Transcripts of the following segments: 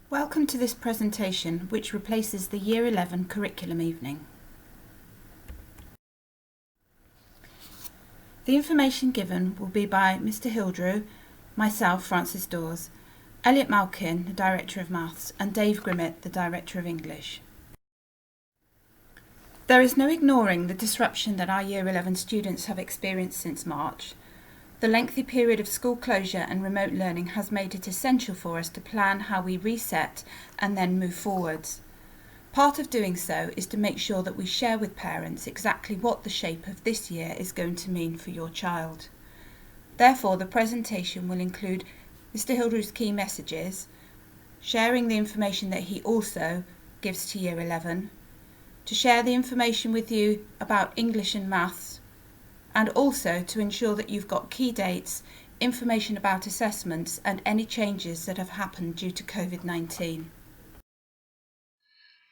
Welcome to this presentation, which replaces the Year 11 curriculum evening. The information given will be by Mr Hildrew, myself, Francis Dawes, Elliot Malkin, the Director of Maths, and Dave Grimmett, the Director of English. There is no ignoring the disruption that our Year 11 students have experienced since March. The lengthy period of school closure and remote learning has made it essential for us to plan how we reset and then move forwards. Part of doing so is to make sure that we share with parents exactly what the shape of this year is going to mean for your child. Therefore, the presentation will include Mr Hildrew's key messages, sharing the information that he also gives to Year 11, to share the information with you about English and Maths, and also to ensure that you've got key dates, information about assessments and any changes that have happened due to COVID-19.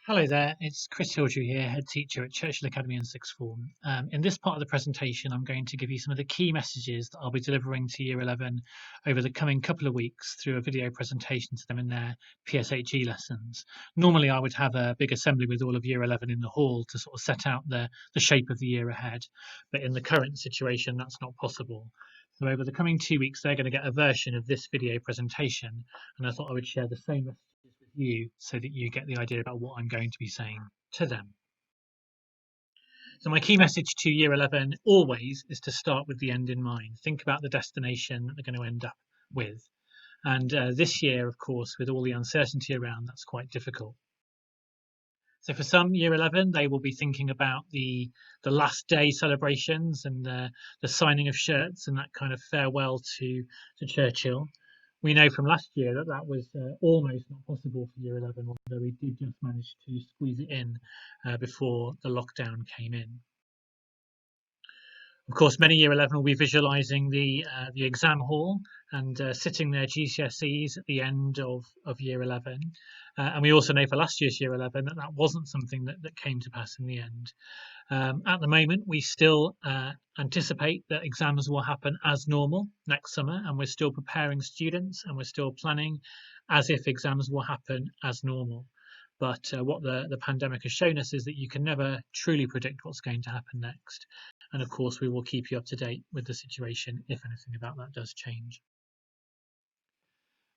Hello there, it's Chris Hildrew here, Head Teacher at Churchill Academy in Sixth Form. In this part of the presentation, I'm going to give you some of the key messages that I'll be delivering to Year 11 over the coming couple of weeks through a video presentation to them in their PSHE lessons. Normally, I would have a big assembly with all of Year 11 in the hall to sort of set out the shape of the year ahead, but in the current situation, that's not possible. So over the coming 2 weeks, they're going to get a version of this video presentation, and I thought I would share the same messages with you so that you get the idea about what I'm going to be saying to them. So my key message to Year 11 always is to start with the end in mind. Think about the destination that they're going to end up with. And this year, of course, with all the uncertainty around, that's quite difficult. So for some Year 11, they will be thinking about the last day celebrations and the signing of shirts and that kind of farewell to Churchill. We know from last year that was almost not possible for Year 11, although we did just manage to squeeze it in before the lockdown came in. Of course, many Year 11 will be visualising the exam hall and sitting their GCSEs at the end of Year 11. And we also know for last year's Year 11 that wasn't something that came to pass in the end. At the moment, we still anticipate that exams will happen as normal next summer, and we're still preparing students and we're still planning as if exams will happen as normal. But what the pandemic has shown us is that you can never truly predict what's going to happen next. And of course, we will keep you up to date with the situation if anything about that does change.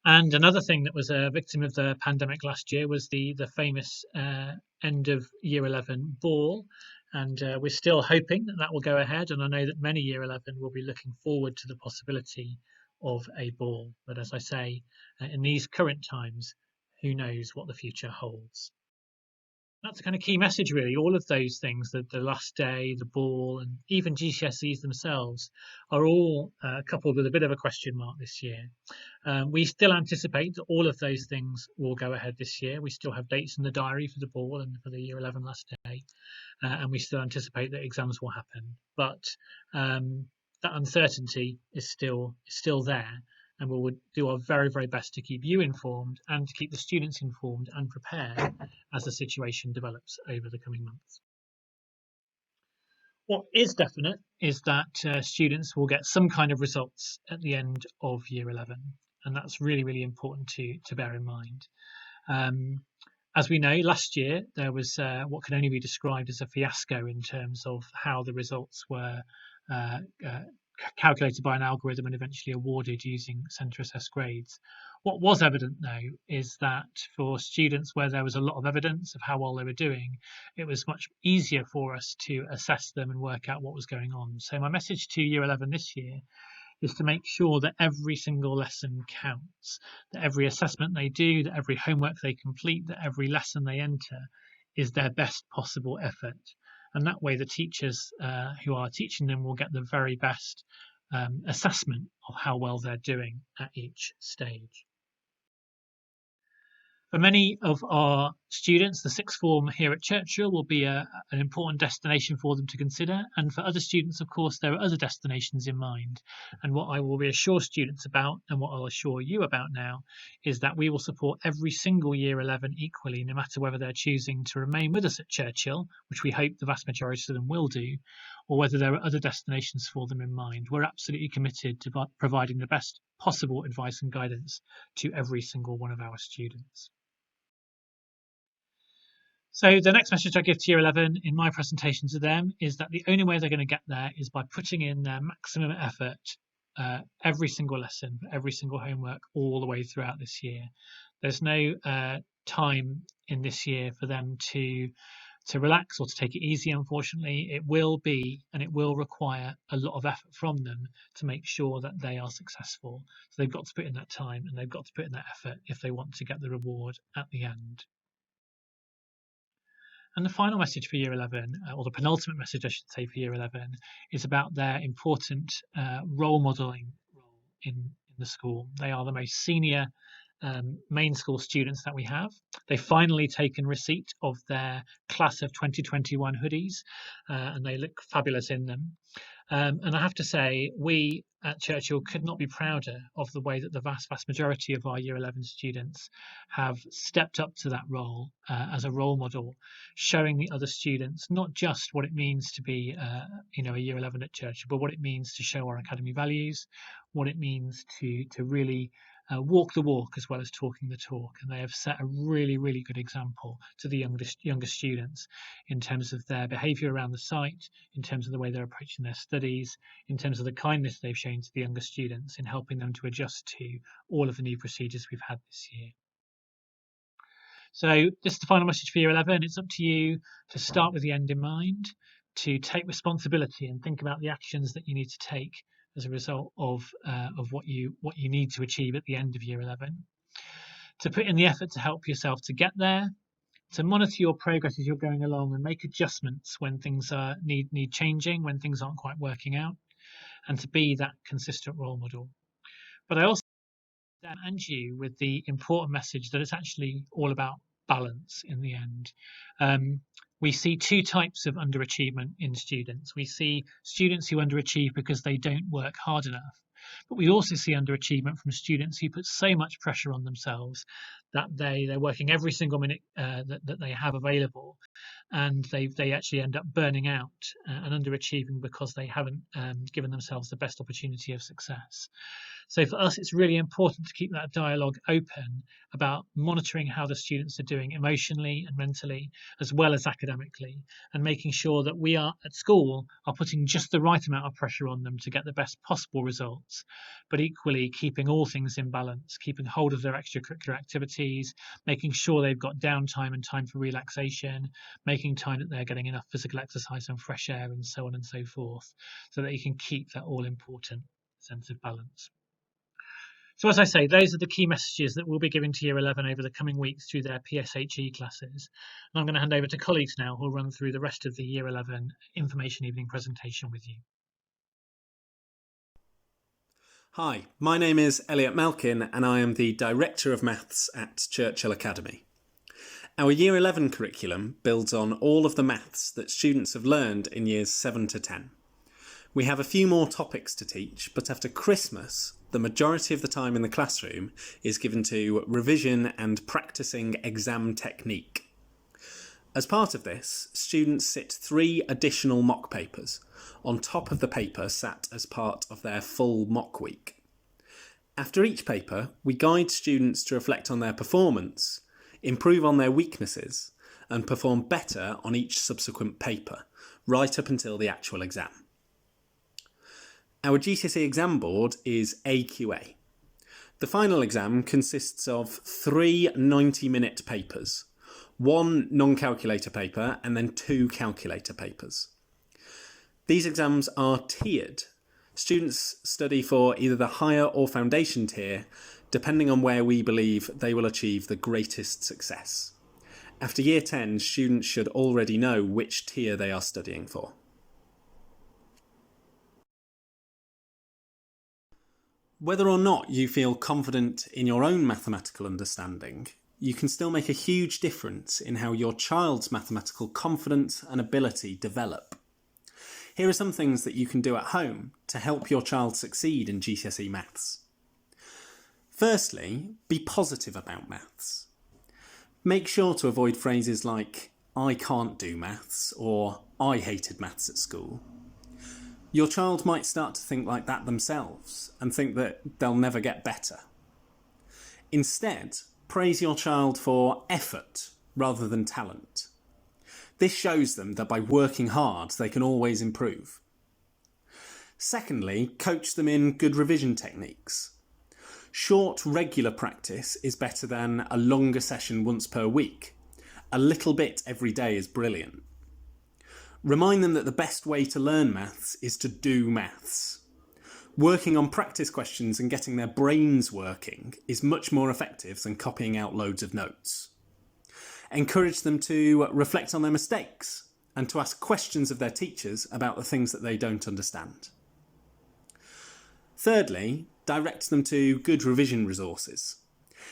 And another thing that was a victim of the pandemic last year was the famous end of Year 11 ball. And we're still hoping that will go ahead. And I know that many Year 11 will be looking forward to the possibility of a ball. But as I say, in these current times, who knows what the future holds. That's a kind of key message, really. All of those things, the last day, the ball, and even GCSEs themselves, are all coupled with a bit of a question mark this year. We still anticipate that all of those things will go ahead this year. We still have dates in the diary for the ball and for the Year 11 last day, and we still anticipate that exams will happen. But that uncertainty is still there. And we would do our very, very best to keep you informed and to keep the students informed and prepared as the situation develops over the coming months. What is definite is that students will get some kind of results at the end of Year 11, and that's really, really important to bear in mind. As we know, last year there was what can only be described as a fiasco in terms of how the results were calculated by an algorithm and eventually awarded using centre assessed grades. What was evident, though, is that for students where there was a lot of evidence of how well they were doing, it was much easier for us to assess them and work out what was going on. So my message to Year 11 this year is to make sure that every single lesson counts, that every assessment they do, that every homework they complete, that every lesson they enter is their best possible effort. And that way the teachers who are teaching them will get the very best assessment of how well they're doing at each stage. For many of our students, the sixth form here at Churchill will be an important destination for them to consider. And for other students, of course, there are other destinations in mind. And what I will reassure students about, and what I'll assure you about now, is that we will support every single Year 11 equally, no matter whether they're choosing to remain with us at Churchill, which we hope the vast majority of them will do, or whether there are other destinations for them in mind. We're absolutely committed to providing the best possible advice and guidance to every single one of our students. So the next message I give to Year 11 in my presentation to them is that the only way they're going to get there is by putting in their maximum effort every single lesson, every single homework, all the way throughout this year. There's no time in this year for them to relax or to take it easy. Unfortunately, it will be and it will require a lot of effort from them to make sure that they are successful. So they've got to put in that time and they've got to put in that effort if they want to get the reward at the end. And the final message for Year 11, or the penultimate message I should say for Year 11, is about their important role modelling role in the school. They are the most senior main school students that we have. They've finally taken receipt of their class of 2021 hoodies, and they look fabulous in them. And I have to say, we at Churchill could not be prouder of the way that the vast majority of our Year 11 students have stepped up to that role as a role model, showing the other students not just what it means to be, a Year 11 at Churchill, but what it means to show our academy values, what it means to really walk the walk as well as talking the talk. And they have set a really, really good example to the younger students in terms of their behaviour around the site, in terms of the way they're approaching their studies, in terms of the kindness they've shown to the younger students in helping them to adjust to all of the new procedures we've had this year. So this is the final message for Year 11. It's up to you to start with the end in mind, to take responsibility and think about the actions that you need to take as a result of what you need to achieve at the end of Year 11, to put in the effort to help yourself to get there, to monitor your progress as you're going along and make adjustments when things need changing, when things aren't quite working out, and to be that consistent role model. But I also and you with the important message that it's actually all about balance in the end. We see two types of underachievement in students. We see students who underachieve because they don't work hard enough. But we also see underachievement from students who put so much pressure on themselves that they're working every single minute that they have available, and they actually end up burning out and underachieving because they haven't given themselves the best opportunity of success. So for us, it's really important to keep that dialogue open about monitoring how the students are doing emotionally and mentally, as well as academically, and making sure that we are at school are putting just the right amount of pressure on them to get the best possible results, but equally keeping all things in balance, keeping hold of their extracurricular activities, making sure they've got downtime and time for relaxation, making time that they're getting enough physical exercise and fresh air and so on and so forth, so that you can keep that all important sense of balance. So as I say, those are the key messages that we'll be giving to Year 11 over the coming weeks through their PSHE classes. And I'm going to hand over to colleagues now who'll run through the rest of the Year 11 information evening presentation with you. Hi, my name is Elliot Malkin and I am the Director of Maths at Churchill Academy. Our Year 11 curriculum builds on all of the maths that students have learned in Years 7 to 10. We have a few more topics to teach, but after Christmas, the majority of the time in the classroom is given to revision and practicing exam technique. As part of this, students sit 3 additional mock papers on top of the paper sat as part of their full mock week. After each paper, we guide students to reflect on their performance, improve on their weaknesses, and perform better on each subsequent paper, right up until the actual exam. Our GCSE exam board is AQA. The final exam consists of 3 90-minute papers, 1 non-calculator paper and then 2 calculator papers. These exams are tiered. Students study for either the higher or foundation tier, depending on where we believe they will achieve the greatest success. After Year 10, students should already know which tier they are studying for. Whether or not you feel confident in your own mathematical understanding, you can still make a huge difference in how your child's mathematical confidence and ability develop. Here are some things that you can do at home to help your child succeed in GCSE Maths. Firstly, be positive about maths. Make sure to avoid phrases like, "I can't do maths," or "I hated maths at school." Your child might start to think like that themselves and think that they'll never get better. Instead, praise your child for effort rather than talent. This shows them that by working hard, they can always improve. Secondly, coach them in good revision techniques. Short, regular practice is better than a longer session once per week. A little bit every day is brilliant. Remind them that the best way to learn maths is to do maths. Working on practice questions and getting their brains working is much more effective than copying out loads of notes. Encourage them to reflect on their mistakes and to ask questions of their teachers about the things that they don't understand. Thirdly, direct them to good revision resources.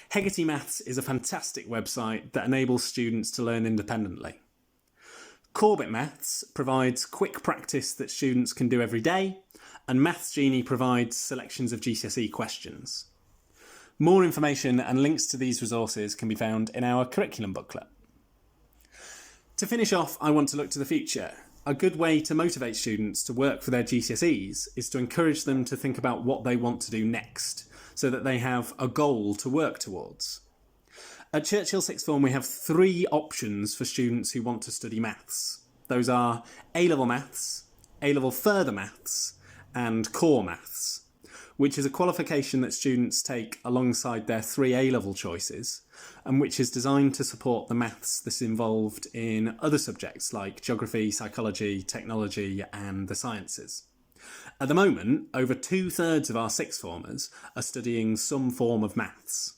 Hegarty Maths is a fantastic website that enables students to learn independently. Corbett Maths provides quick practice that students can do every day, and Maths Genie provides selections of GCSE questions. More information and links to these resources can be found in our curriculum booklet. To finish off, I want to look to the future. A good way to motivate students to work for their GCSEs is to encourage them to think about what they want to do next, so that they have a goal to work towards. At Churchill Sixth Form, we have 3 options for students who want to study maths. Those are A-level maths, A-level further maths, and core maths, which is a qualification that students take alongside their 3 A-level choices, and which is designed to support the maths that's involved in other subjects like geography, psychology, technology, and the sciences. At the moment, over 2/3 of our sixth formers are studying some form of maths.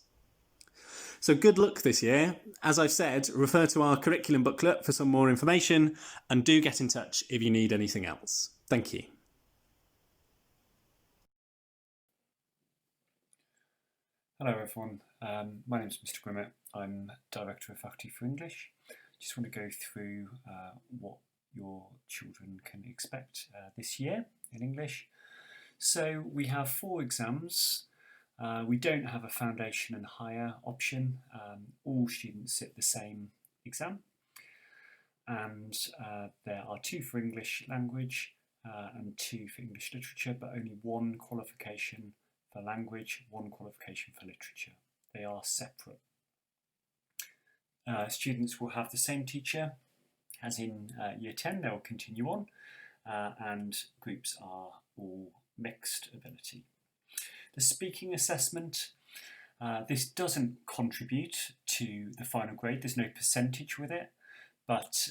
So good luck this year. As I've said, refer to our curriculum booklet for some more information, and do get in touch if you need anything else. Thank you. Hello everyone, my name is Mr Grimmett. I'm Director of Faculty for English. Just want to go through what your children can expect this year in English. So we have 4 exams. We don't have a foundation and higher option. All students sit the same exam, and there are 2 for English language and 2 for English literature, but only 1 qualification for language, 1 qualification for literature. They are separate. Students will have the same teacher as in Year 10, they'll continue on, and groups are all mixed ability. The speaking assessment, this doesn't contribute to the final grade, there's no percentage with it, but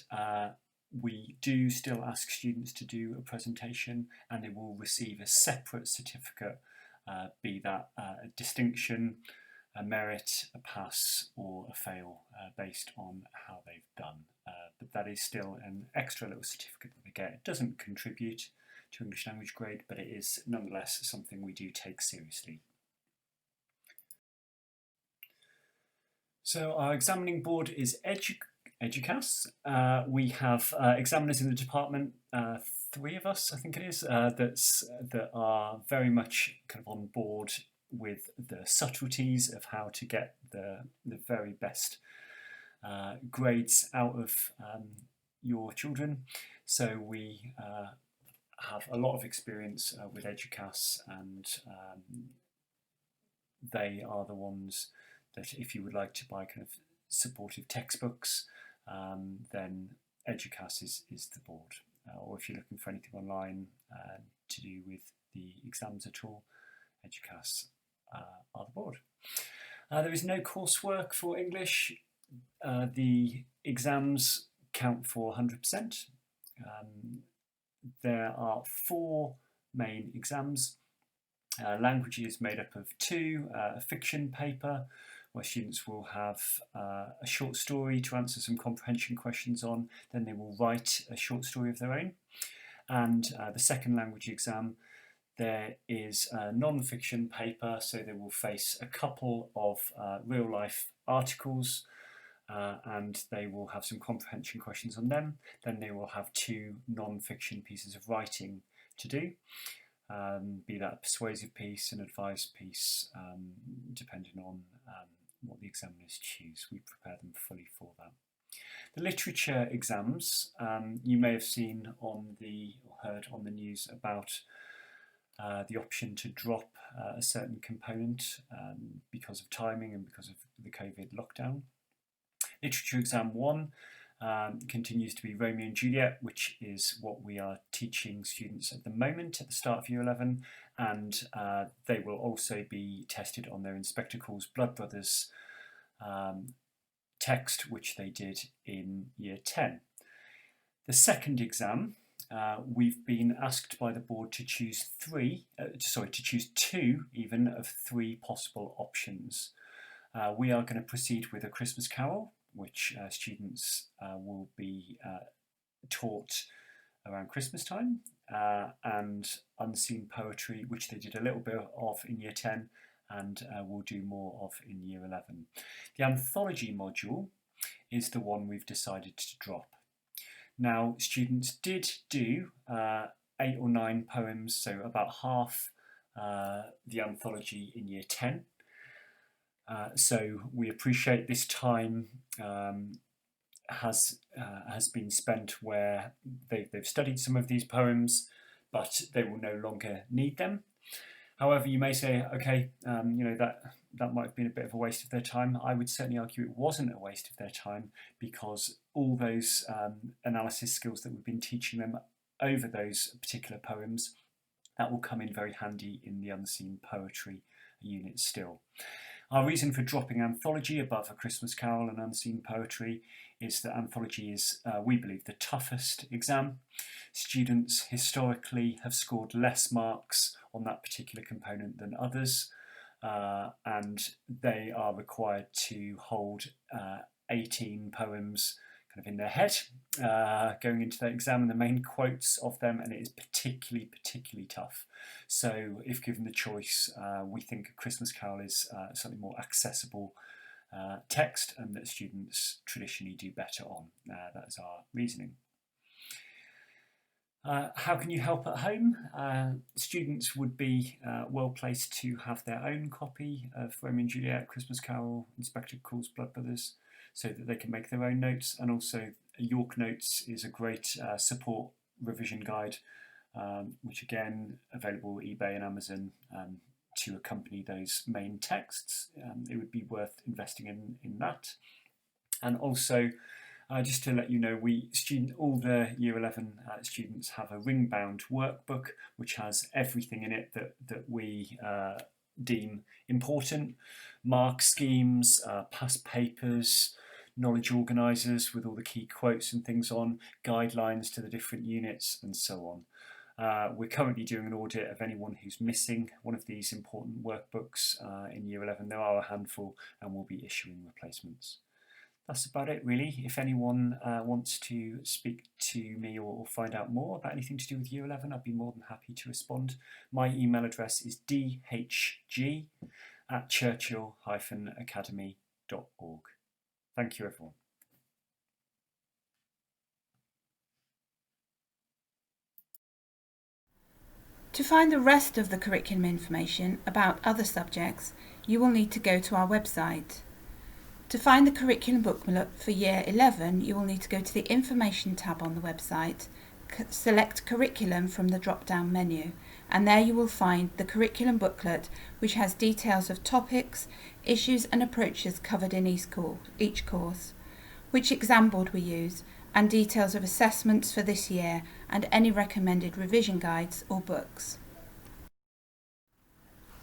we do still ask students to do a presentation, and they will receive a separate certificate, be that a distinction, a merit, a pass, or a fail, based on how they've done. But that is still an extra little certificate that they get. It doesn't contribute to English language grade, but it is nonetheless something we do take seriously. So our examining board is Educas. We have examiners in the department, 3 of us, I think it is, that are very much kind of on board with the subtleties of how to get the very best grades out of your children. So we have a lot of experience with Educas, and they are the ones that, if you would like to buy kind of supportive textbooks, then Educas is the board. Or if you're looking for anything online to do with the exams at all, Educas are the board. There is no coursework for English. The exams count for 100%. There are 4 main exams. Language is made up of 2, a fiction paper, where students will have a short story to answer some comprehension questions on, then they will write a short story of their own. And the second language exam, there is a non-fiction paper, so they will face a couple of real-life articles, and they will have some comprehension questions on them. Then they will have 2 non-fiction pieces of writing to do, be that a persuasive piece, an advice piece, depending on what the examiners choose. We prepare them fully for that. The literature exams, you may have seen on or heard on the news about the option to drop a certain component because of timing and because of the COVID lockdown. Literature exam 1 continues to be Romeo and Juliet, which is what we are teaching students at the moment at the start of Year 11, and they will also be tested on their Inspector Calls Blood Brothers text, which they did in Year 10. The second exam, we've been asked by the board to choose two even of three possible options. We are going to proceed with A Christmas Carol, which students will be taught around Christmas time, and Unseen Poetry, which they did a little bit of in Year 10 and will do more of in Year 11. The anthology module is the one we've decided to drop. Now, students did do 8 or 9 poems, so about half the anthology in Year 10. So we appreciate this time has been spent where they've studied some of these poems, but they will no longer need them. However, you may say, okay, that might have been a bit of a waste of their time. I would certainly argue it wasn't a waste of their time, because all those analysis skills that we've been teaching them over those particular poems, that will come in very handy in the Unseen Poetry unit still. Our reason for dropping anthology above A Christmas Carol and Unseen Poetry is that anthology is, we believe, the toughest exam. Students historically have scored less marks on that particular component than others, and they are required to hold 18 poems kind of in their head going into that exam, and the main quotes of them, and it is particularly tough. So if given the choice, we think A Christmas Carol is something more accessible text, and that students traditionally do better on. That is our reasoning. How can you help at home? Students would be well placed to have their own copy of Romeo and Juliet, Christmas Carol, Inspector Calls Blood Brothers, so that they can make their own notes. And also York Notes is a great support revision guide, which again, available at eBay and Amazon to accompany those main texts. It would be worth investing in that. And also, just to let you know, all the Year 11 students have a ring-bound workbook which has everything in it that we deem important. Mark schemes, past papers, knowledge organisers with all the key quotes and things on, guidelines to the different units, and so on. We're currently doing an audit of anyone who's missing one of these important workbooks in Year 11. There are a handful, and we'll be issuing replacements. That's about it, really. If anyone wants to speak to me or find out more about anything to do with Year 11, I'd be more than happy to respond. My email address is dhg@churchill-academy.org. Thank you, everyone. To find the rest of the curriculum information about other subjects, you will need to go to our website. To find the curriculum booklet for Year 11, you will need to go to the Information tab on the website, select Curriculum from the drop-down menu, and there you will find the curriculum booklet, which has details of topics, issues and approaches covered in each course, which exam board we use, and details of assessments for this year and any recommended revision guides or books.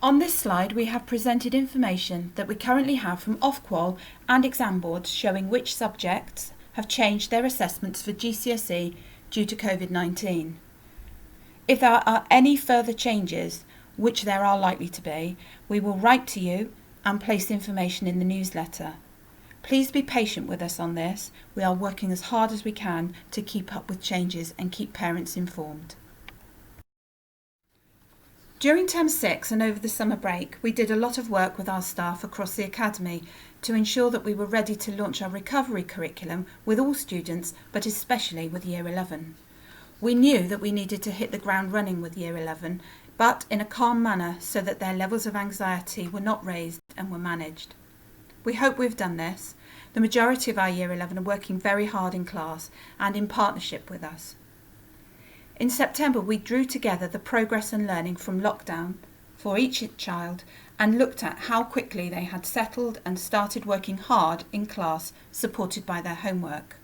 On this slide we have presented information that we currently have from Ofqual and exam boards showing which subjects have changed their assessments for GCSE due to COVID-19. If there are any further changes, which there are likely to be, we will write to you and place information in the newsletter. Please be patient with us on this. We are working as hard as we can to keep up with changes and keep parents informed. During Term 6 and over the summer break, we did a lot of work with our staff across the Academy to ensure that we were ready to launch our recovery curriculum with all students, but especially with Year 11. We knew that we needed to hit the ground running with Year 11, but in a calm manner so that their levels of anxiety were not raised and were managed. We hope we've done this. The majority of our Year 11 are working very hard in class and in partnership with us. In September, we drew together the progress and learning from lockdown for each child and looked at how quickly they had settled and started working hard in class, supported by their homework.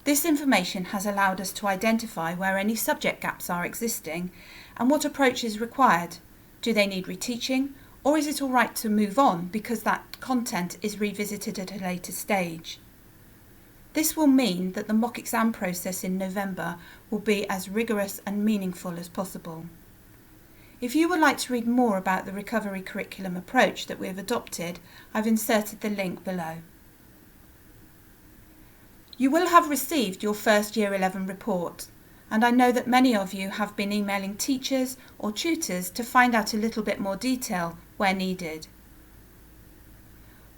This information has allowed us to identify where any subject gaps are existing and what approach is required. Do they need reteaching, or is it all right to move on because that content is revisited at a later stage? This will mean that the mock exam process in November will be as rigorous and meaningful as possible. If you would like to read more about the recovery curriculum approach that we have adopted, I've inserted the link below. You will have received your first Year 11 report, and I know that many of you have been emailing teachers or tutors to find out a little bit more detail where needed.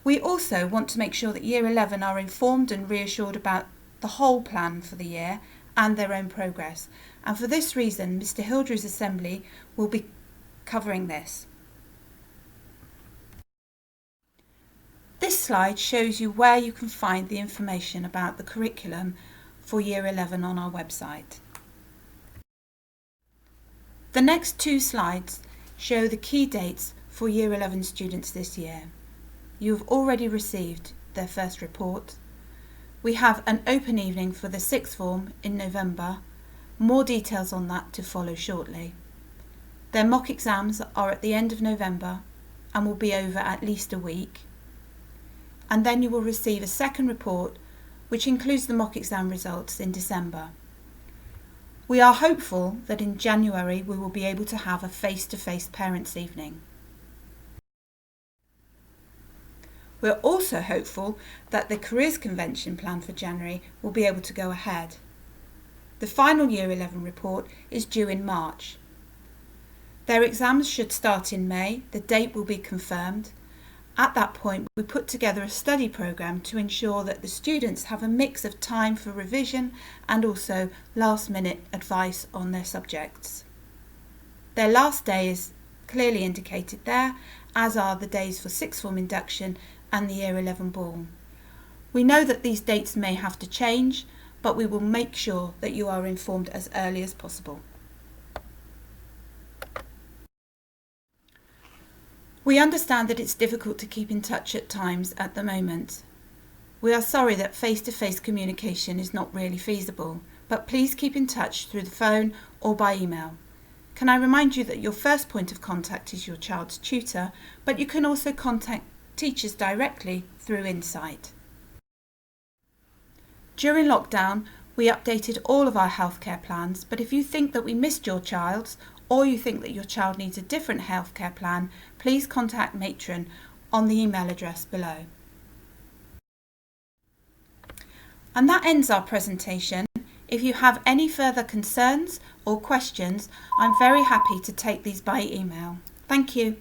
We also want to make sure that Year 11 are informed and reassured about the whole plan for the year and their own progress, and for this reason Mr Hildrew's Assembly will be covering this. This slide shows you where you can find the information about the curriculum for Year 11 on our website. The next two slides show the key dates for Year 11 students this year. You have already received their first report. We have an open evening for the sixth form in November. More details on that to follow shortly. Their mock exams are at the end of November and will be over at least a week. And then you will receive a second report which includes the mock exam results in December. We are hopeful that in January we will be able to have a face-to-face parents' evening. We're also hopeful that the careers convention planned for January will be able to go ahead. The final Year 11 report is due in March. Their exams should start in May. The date will be confirmed. At that point, we put together a study programme to ensure that the students have a mix of time for revision and also last-minute advice on their subjects. Their last day is clearly indicated there, as are the days for sixth form induction and the Year 11 ball. We know that these dates may have to change, but we will make sure that you are informed as early as possible. We understand that it's difficult to keep in touch at times at the moment. We are sorry that face-to-face communication is not really feasible, but please keep in touch through the phone or by email. Can I remind you that your first point of contact is your child's tutor, but you can also contact teachers directly through Insight. During lockdown, we updated all of our healthcare plans, but if you think that we missed your child's or you think that your child needs a different healthcare plan, please contact Matron on the email address below. And that ends our presentation. If you have any further concerns or questions, I'm very happy to take these by email. Thank you.